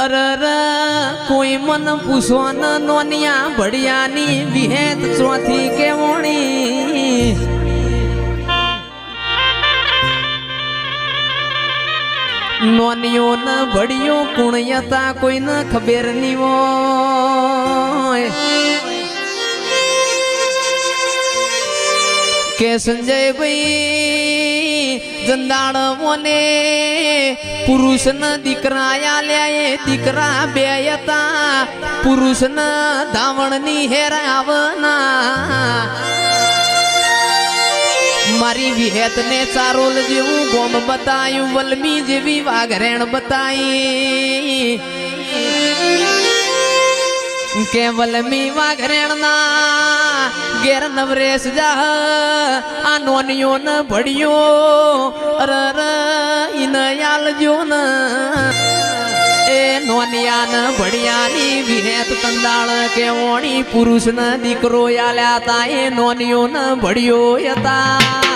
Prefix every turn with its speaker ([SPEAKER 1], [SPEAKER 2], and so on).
[SPEAKER 1] અરર કોઈ મન પૂછવાન નોનિયા ભડિયાની વિહેત ચોથી કેવણી નોનિયો ન ભડિયો કુણયતા કોઈને ખબર ની હોય કે સંજયભાઈ જંદાળ મોને પુરુષ ન દીકરા આલ્યા દીકરા બે હતા પુરુષ ન ધાવણ ની હેરાવના મારી વિહેત ને ચારોલ જેવું ગોમ બતાયું વલમી જેવી વાઘરેણ બતાઈ કે વલમી વાઘરેણ ના ઘેર નવરેશ જા આ નોનિયો ન ભડિયો અરર ઇન આલજો ન એ નોનિયા ન ભડિયાની વિહેત કંદાળ કે ઓણી પુરુષ ન દીકરો આલ્યા તા એ નોનિયો ન ભડિયો હતા